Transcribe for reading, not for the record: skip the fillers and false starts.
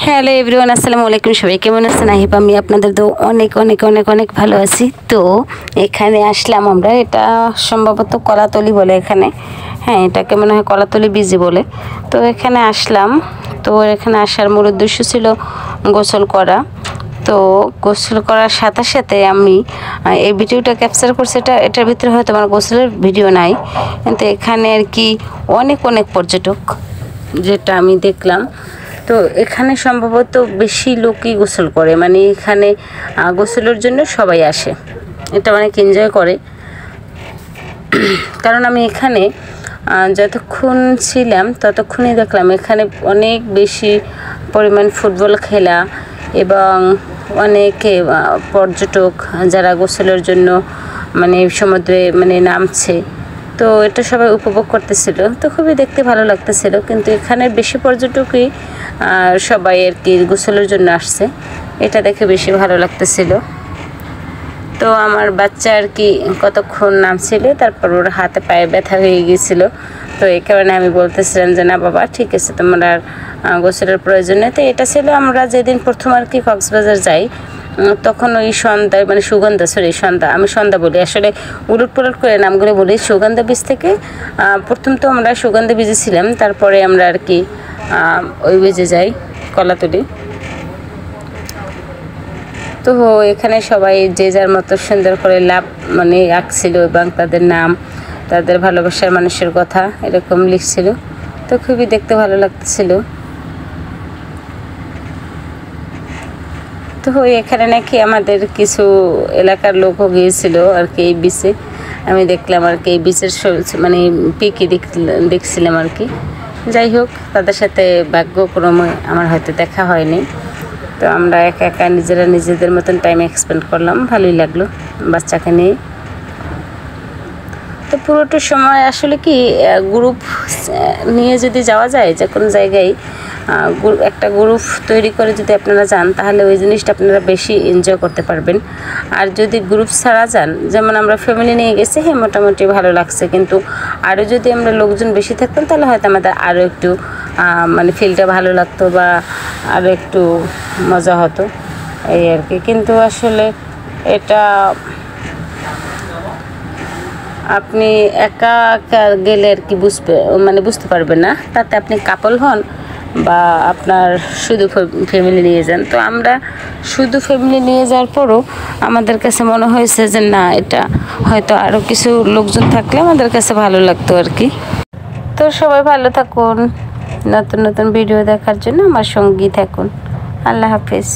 Hello everyone, আসসালামু আলাইকুম। সবাই কেমন আছেন? আমি আপনাদের তো অনেক অনেক অনেক অনেক ভালো আছি। তো এখানে আসলাম আমরা, এটা সম্ভবত কলাতলি বলে এখানে, হ্যাঁ এটাকে মনে হয় কলাতলি বিজি বলে। তো এখানে আসলাম, তো এখানে আসার মূল উদ্দেশ্য ছিল গোসল করা। তো গোসল করার সাথে সাথে আমি এই ভিডিওটা ক্যাপচার করছি। এটার ভিতরে হয়তো আমার গোসলের ভিডিও নাই, কিন্তু এখানে আর কি অনেক অনেক পর্যটক, যেটা আমি দেখলাম। তো এখানে সম্ভবত বেশি লোকই গোসল করে, মানে এখানে গোসলের জন্য সবাই আসে, এটা অনেক এনজয় করে। কারণ আমি এখানে যতক্ষণ ছিলাম ততক্ষণই দেখলাম এখানে অনেক বেশি পরিমাণ ফুটবল খেলা এবং অনেকে পর্যটক যারা গোসলের জন্য মানে সমুদ্রে মানে নামছে, তো এটা সবাই উপভোগ করতেছিল। তো খুবই দেখতে ভালো লাগতেছিল, কিন্তু এখানের বেশি পর্যটকই সবাই আর কি গোসলের জন্য আসছে, এটা দেখে বেশি ভালো লাগতেছিল। তো আমার বাচ্চা আর কি কতক্ষণ নামছিল, তারপর ওর হাতে পায়ে ব্যথা হয়ে গিয়েছিল। তো এই কারণে আমি বলতেছিলাম যে না বাবা ঠিক আছে, তোমার আর গোসলের প্রয়োজন নেই। তো এটা ছিল আমরা যেদিন প্রথম আর কি কক্সবাজার যাই, তখন ওই সন্ধ্যায় মানে আমি সন্ধ্যা বলি, আসলে উলট পুলট করে নামগুলো বলি। সুগন্ধা বীজ থেকে প্রথম তো আমরা সুগন্ধা বীজে ছিলাম, তারপরে আমরা আর কি ওই বীজে যাই কলাতলি। তো এখানে সবাই যে যার মতো সুন্দর করে মানে আঁকছিল এবং তাদের নাম, তাদের ভালোবাসার মানুষের কথা এরকম লিখছিল। তো খুবই দেখতে ভালো লাগতেছিল। তো এখানে নাকি আমাদের কিছু এলাকার লোকও গিয়েছিল আর কি এই বিচে, আমি দেখলাম আর কি এই বিচের মানে পিকই দেখছিলাম আর কি। যাই হোক, তাদের সাথে ভাগ্যক্রমে আমার হয়তো দেখা হয়নি। তো আমরা একা একা নিজেদের মতন টাইম এক্সপেন্ড করলাম, ভালোই লাগলো বাচ্চাকে নিয়ে। তো পুরোটা সময় আসলে কি গ্রুপ নিয়ে যদি যাওয়া যায় যে কোনো জায়গায়, একটা গ্রুপ তৈরি করে যদি আপনারা যান, তাহলে ওই জিনিসটা আপনারা বেশি এনজয় করতে পারবেন। আর যদি গ্রুপ ছাড়া যান, যেমন আমরা ফ্যামিলি নিয়ে গেছি, হ্যাঁ মোটামুটি ভালো লাগছে, কিন্তু আরও যদি আমরা লোকজন বেশি থাকতাম তাহলে হয়তো আমাদের আরও একটু মানে ফিলটা ভালো লাগতো বা আরও একটু মজা হতো এই আর কি। কিন্তু আসলে এটা আপনি একা একা গেলে আর কি বুঝতে পারবেন না, তাতে আপনি কাপল হন বা আপনার শুধু ফ্যামিলি নিয়ে যান। তো আমরা শুধু ফ্যামিলি নিয়ে যাওয়ার পরও আমাদের কাছে মনে হয়েছে যে না, এটা হয়তো আরও কিছু লোকজন থাকলে আমাদের কাছে ভালো লাগতো আর কি। তো সবাই ভালো থাকুন, নতুন নতুন ভিডিও দেখার জন্য আমার সঙ্গী থাকুন। আল্লাহ হাফিজ।